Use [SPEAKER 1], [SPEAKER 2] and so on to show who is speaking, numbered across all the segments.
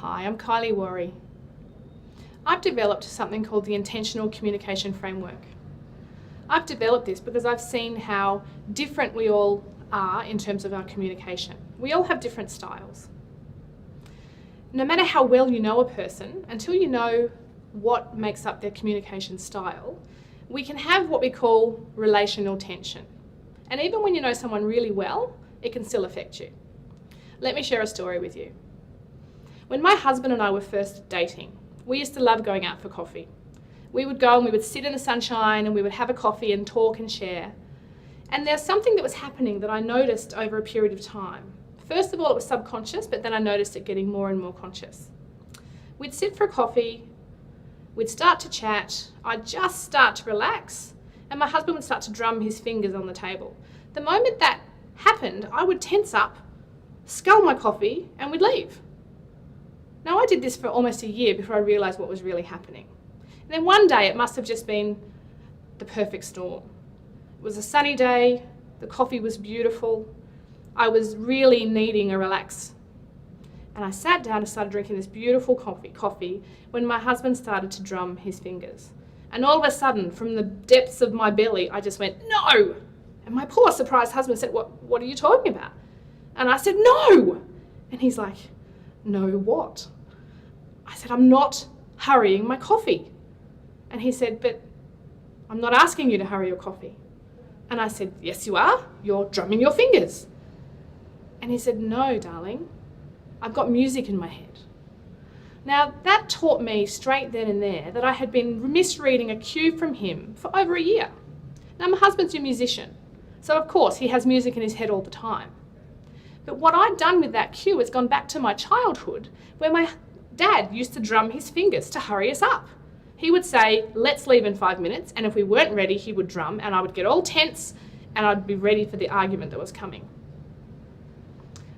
[SPEAKER 1] Hi, I'm Kylie Warry. I've developed something called the Intentional Communication Framework. I've developed this because I've seen how different we all are in terms of our communication. We all have different styles. No matter how well you know a person, until you know what makes up their communication style, we can have what we call relational tension. And even when you know someone really well, it can still affect you. Let me share a story with you. When my husband and I were first dating, we used to love going out for coffee. We would go and we would sit in the sunshine and we would have a coffee and talk and share. And there's something that was happening that I noticed over a period of time. First of all, it was subconscious, but then I noticed it getting more and more conscious. We'd sit for a coffee, we'd start to chat, I'd just start to relax, and my husband would start to drum his fingers on the table. The moment that happened, I would tense up, scull my coffee, and we'd leave. Now, I did this for almost a year before I realised what was really happening. And then one day, it must have just been the perfect storm. It was a sunny day, the coffee was beautiful, I was really needing a relax. And I sat down and started drinking this beautiful coffee when my husband started to drum his fingers. And all of a sudden, from the depths of my belly, I just went, "No!" And my poor surprised husband said, What are you talking about? And I said, "No!" And he's like, "No what?" I said, "I'm not hurrying my coffee." And he said, "But I'm not asking you to hurry your coffee." And I said, "Yes, you are. You're drumming your fingers." And he said, "No, darling, I've got music in my head." Now, that taught me straight then and there that I had been misreading a cue from him for over a year. Now, my husband's a musician, so of course he has music in his head all the time. But what I'd done with that cue is gone back to my childhood, where my dad used to drum his fingers to hurry us up. He would say, "Let's leave in 5 minutes," and if we weren't ready, he would drum, and I would get all tense, and I'd be ready for the argument that was coming.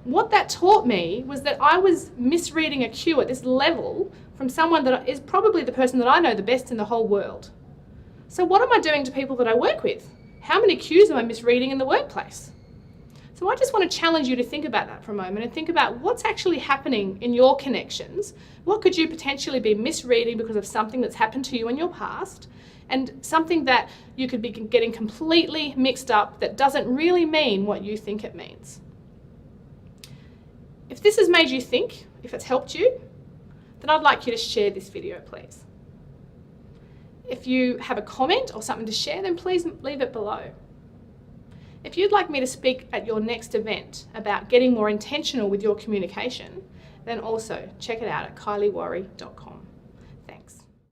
[SPEAKER 1] What that taught me was that I was misreading a cue at this level from someone that is probably the person that I know the best in the whole world. So what am I doing to people that I work with? How many cues am I misreading in the workplace? So I just want to challenge you to think about that for a moment and think about what's actually happening in your connections. What could you potentially be misreading because of something that's happened to you in your past, and something that you could be getting completely mixed up that doesn't really mean what you think it means. If this has made you think, if it's helped you, then I'd like you to share this video, please. If you have a comment or something to share, then please leave it below. If you'd like me to speak at your next event about getting more intentional with your communication, then also check it out at kyliewarry.com.